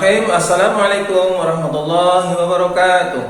Bismillahirrahmanirrahim. Assalamualaikum warahmatullahi wabarakatuh.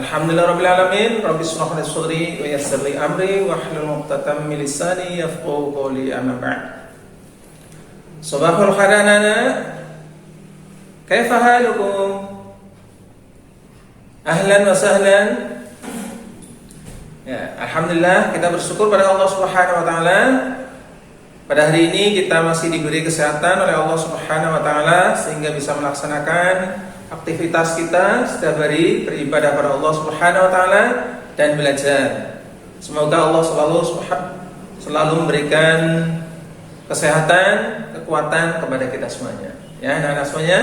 Alhamdulillahirabbil alamin. Rabbi shrah li sadri wa yassir li amri wahlul 'uqdatam min lisani yafqahu qawli. Amma ba'd. Sabahul khairana. Kaifa halukum? Ahlan wa sahlan. Ya, alhamdulillah kita bersyukur pada Allah Subhanahu wa taala. Pada hari ini kita masih diberi kesehatan oleh Allah Subhanahu wa taala sehingga bisa melaksanakan aktivitas kita setiap hari beribadah pada Allah Subhanahu wa taala dan belajar. Semoga Allah selalu memberikan kesehatan, kekuatan kepada kita semuanya. Ya, anak-anak semuanya,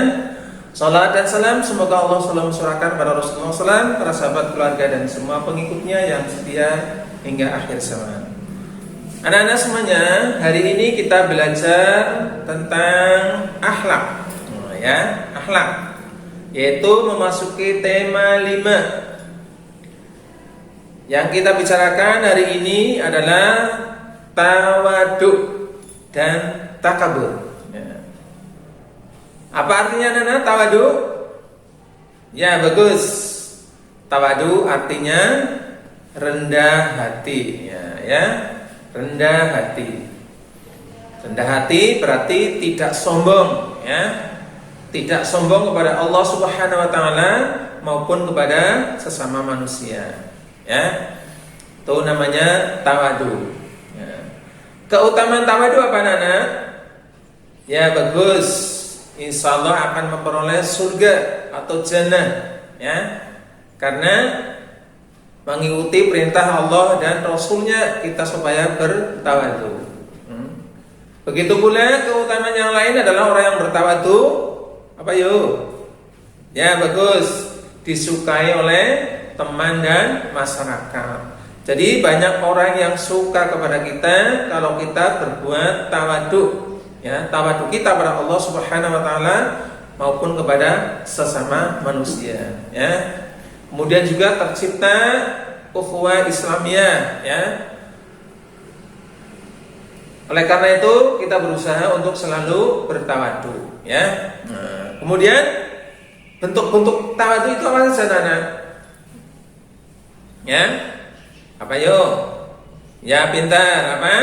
salat dan salam semoga Allah selalu mencurahkan kepada Rasulullah SAW, para sahabat, keluarga dan semua pengikutnya yang setia hingga akhir zaman. Anak-anak semuanya, hari ini kita belajar tentang akhlak, ya, akhlak, yaitu memasuki tema 5. Yang kita bicarakan hari ini adalah tawadhu dan takabur. Ya. Apa artinya anak-anak tawadhu? Ya, bagus. Tawadhu artinya rendah hati, ya. Rendah hati. Rendah hati berarti tidak sombong, ya. Tidak sombong kepada Allah Subhanahu wa taala maupun kepada sesama manusia, ya. Itu namanya tawadhu. Ya. Keutamaan tawadhu apa, Nana? Ya, bagus. Insyaallah akan memperoleh surga atau jannah, ya. Karena mengikuti perintah Allah dan Rasulnya kita supaya bertawadhu. Begitu pula keutamaan yang lain adalah orang yang bertawadhu apa yuk? Ya, bagus, disukai oleh teman dan masyarakat. Jadi banyak orang yang suka kepada kita kalau kita berbuat tawadhu, ya, tawadhu kita pada Allah Subhanahu wa taala maupun kepada sesama manusia, ya. Kemudian juga tercipta ukhuwah Islamiyah, ya. Oleh karena itu kita berusaha untuk selalu bertawadhu, ya. Nah, kemudian bentuk-bentuk tawadhu itu apa saja, Nana? Ya, apa yuk? Ya, pintar, apa?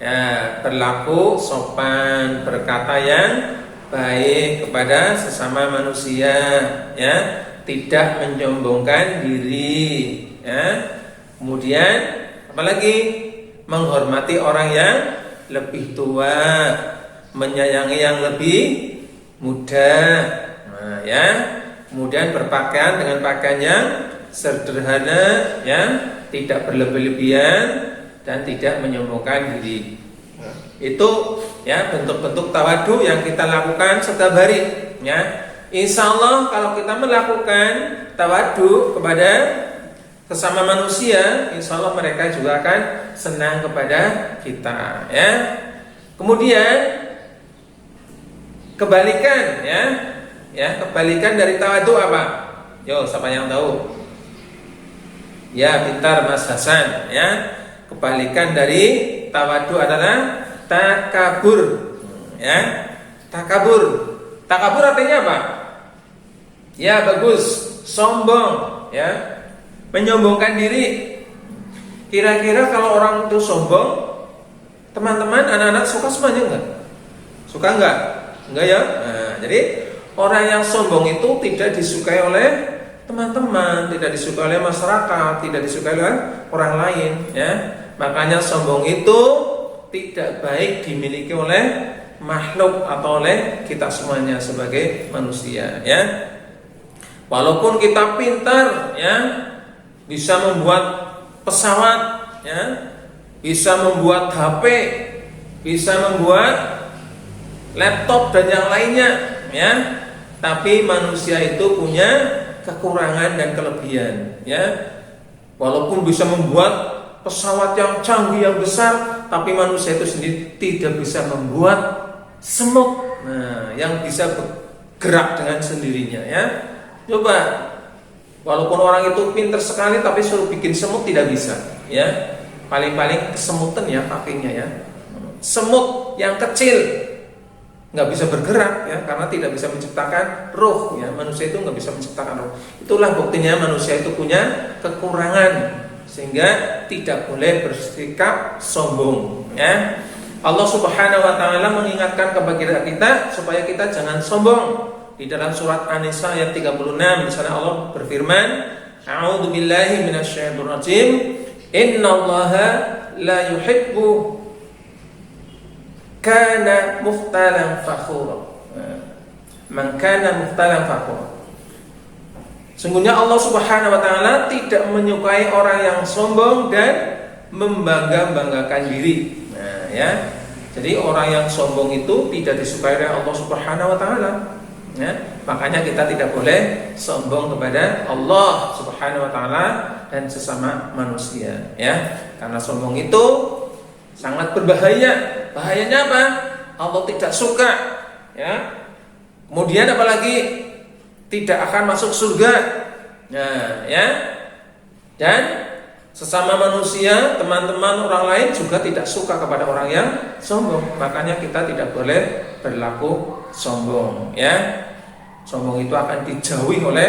Ya, berlaku sopan, berkata yang baik kepada sesama manusia, ya. Tidak menyombongkan diri, ya. Kemudian apalagi menghormati orang yang lebih tua, menyayangi yang lebih muda, nah, ya. Kemudian berpakaian dengan pakaian yang sederhana, ya, tidak berlebih-lebihan dan tidak menyombongkan diri. Itu, ya, bentuk-bentuk tawadhu yang kita lakukan setiap hari, ya. Insya Allah kalau kita melakukan tawadhu kepada sesama manusia, insya Allah mereka juga akan senang kepada kita, ya. Kemudian kebalikan, ya, kebalikan dari tawadhu apa? Yo, siapa yang tahu? Ya, pintar Mas Hasan, ya. Kebalikan dari tawadhu adalah takabur, ya. Takabur. Takabur artinya apa? Ya, bagus, sombong, ya, menyombongkan diri. Kira-kira kalau orang itu sombong, teman-teman, anak-anak suka semuanya enggak? Suka enggak? Enggak, ya. Nah, jadi orang yang sombong itu tidak disukai oleh teman-teman, tidak disukai oleh masyarakat, tidak disukai oleh orang lain, ya. Makanya sombong itu tidak baik dimiliki oleh makhluk atau oleh kita semuanya sebagai manusia, ya. Walaupun kita pintar, ya, bisa membuat pesawat, ya, bisa membuat HP, bisa membuat laptop dan yang lainnya, ya. Tapi manusia itu punya kekurangan dan kelebihan, ya. Walaupun bisa membuat pesawat yang canggih yang besar, tapi manusia itu sendiri tidak bisa membuat semut, nah, yang bisa bergerak dengan sendirinya, ya. Coba, walaupun orang itu pintar sekali, tapi suruh bikin semut tidak bisa, ya. Paling-paling kesemutan ya kakinya, ya. Semut yang kecil, nggak bisa bergerak ya, karena tidak bisa menciptakan ruh ya. Manusia itu nggak bisa menciptakan ruh. Itulah buktinya manusia itu punya kekurangan, sehingga tidak boleh bersikap sombong ya. Allah Subhanahu wa taala mengingatkan kepada kita supaya kita jangan sombong. Di dalam surat An-Nisa ayat 36 di sana Allah berfirman, A'udzu billahi minasyaitonir rajim. Innallaha la yuhibbu kana mukhtalan fakhura. Man kana mukhtalan fakhura. Sungguhnya Allah Subhanahu wa taala tidak menyukai orang yang sombong dan membangga-banggakan diri. Nah, ya. Jadi orang yang sombong itu tidak disukai oleh Allah Subhanahu wa taala. Ya, makanya kita tidak boleh sombong kepada Allah Subhanahu wa taala dan sesama manusia ya. Karena sombong itu sangat berbahaya. Bahayanya apa? Allah tidak suka ya. Kemudian apalagi tidak akan masuk surga. Nah, ya. Dan sesama manusia, teman-teman orang lain juga tidak suka kepada orang yang sombong. Makanya kita tidak boleh berlaku sombong ya. Sombong itu akan dijauhi oleh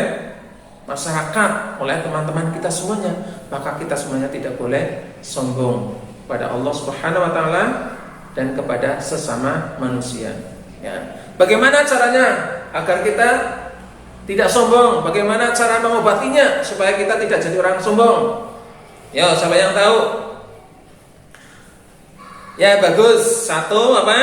masyarakat, oleh teman-teman kita semuanya. Maka kita semuanya tidak boleh sombong pada Allah Subhanahu wa taala dan kepada sesama manusia ya. Bagaimana caranya agar kita tidak sombong? Bagaimana cara mengobatinya supaya kita tidak jadi orang sombong? Ya, siapa yang tahu? Ya, bagus. Satu apa?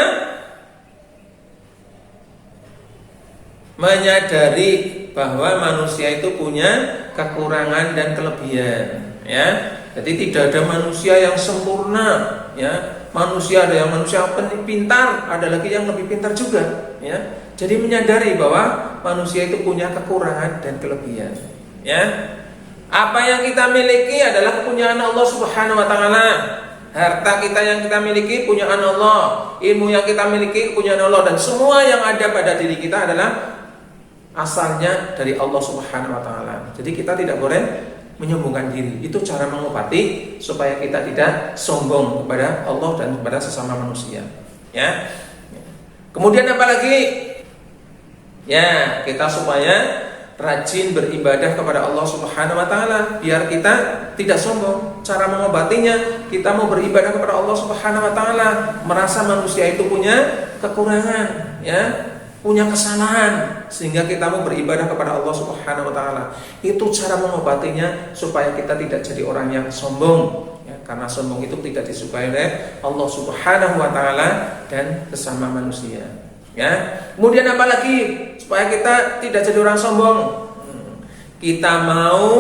Menyadari bahwa manusia itu punya kekurangan dan kelebihan ya. Jadi tidak ada manusia yang sempurna ya. Manusia ada yang manusia pintar, ada lagi yang lebih pintar juga ya. Jadi menyadari bahwa manusia itu punya kekurangan dan kelebihan ya. Apa yang kita miliki adalah kepunyaan Allah Subhanahu wa taala. Harta kita yang kita miliki punyaan Allah, ilmu yang kita miliki punyaan Allah, dan semua yang ada pada diri kita adalah asalnya dari Allah Subhanahu wa taala. Jadi kita tidak boleh menyombongkan diri. Itu cara mengobati supaya kita tidak sombong kepada Allah dan kepada sesama manusia. Ya. Kemudian apa lagi? Ya, kita supaya rajin beribadah kepada Allah Subhanahu wa taala biar kita tidak sombong. Cara mengobatinya, kita mau beribadah kepada Allah Subhanahu wa taala, merasa manusia itu punya kekurangan, ya. Punya kesalahan sehingga kita mau beribadah kepada Allah Subhanahu wa taala. Itu cara mengobatinya supaya kita tidak jadi orang yang sombong ya, karena sombong itu tidak disukai oleh Allah Subhanahu wa taala dan sesama manusia ya. Kemudian apa lagi supaya kita tidak jadi orang sombong? Kita mau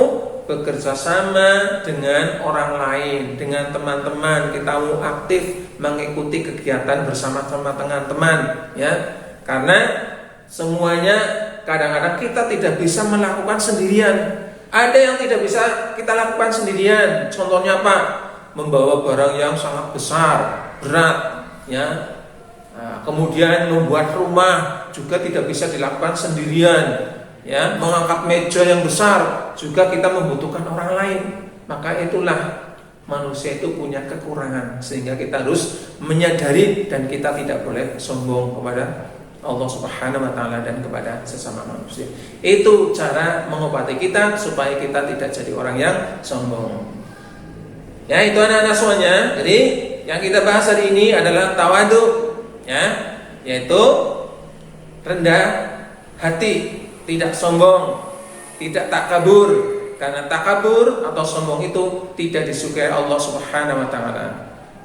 bekerja sama dengan orang lain, dengan teman-teman, kita mau aktif mengikuti kegiatan bersama-sama dengan teman ya. Karena semuanya kadang-kadang kita tidak bisa melakukan sendirian. Ada yang tidak bisa kita lakukan sendirian. Contohnya apa? Membawa barang yang sangat besar, berat, ya. Nah, kemudian membuat rumah juga tidak bisa dilakukan sendirian. Ya, mengangkat meja yang besar juga kita membutuhkan orang lain. Maka itulah manusia itu punya kekurangan sehingga kita harus menyadari dan kita tidak boleh sombong kepada Allah Subhanahu wa taala dan kepada sesama manusia. Itu cara mengobati kita supaya kita tidak jadi orang yang sombong. Ya, itu anak-anak semuanya. Jadi yang kita bahas hari ini adalah tawadu, ya, yaitu rendah hati, tidak sombong, tidak takabur. Karena takabur atau sombong itu tidak disukai Allah Subhanahu wa taala.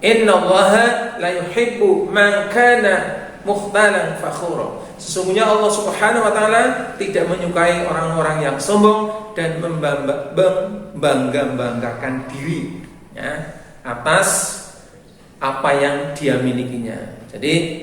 Innallaha la yuhibbu man kana mukhtalan fakhura. Sesungguhnya Allah Subhanahu wa taala tidak menyukai orang-orang yang sombong dan membangga-banggakan diri ya, atas apa yang dia milikinya. Jadi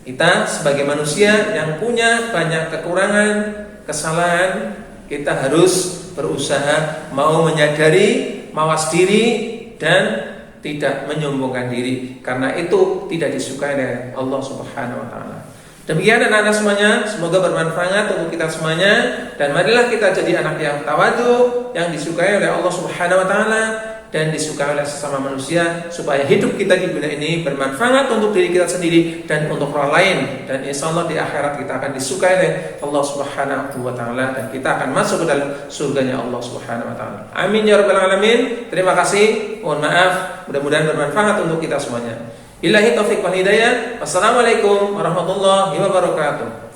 kita sebagai manusia yang punya banyak kekurangan, kesalahan, kita harus berusaha mau menyadari, mawas diri dan tidak menyombongkan diri, karena itu tidak disukai oleh Allah Subhanahu wa taala. Demikian anak-anak semuanya, semoga bermanfaat untuk kita semuanya, dan marilah kita jadi anak yang tawadu, yang disukai oleh Allah Subhanahu wa taala, dan disukai oleh sesama manusia, supaya hidup kita di dunia ini bermanfaat untuk diri kita sendiri dan untuk orang lain, dan insya Allah di akhirat kita akan disukai oleh Allah Subhanahu wa Ta'ala, dan kita akan masuk ke dalam surganya Allah Subhanahu wa Ta'ala. Amin ya rabbal alamin. Terima kasih, mohon maaf, mudah-mudahan bermanfaat untuk kita semuanya. Billahi taufiq wal hidayah. Wassalamualaikum warahmatullahi wabarakatuh.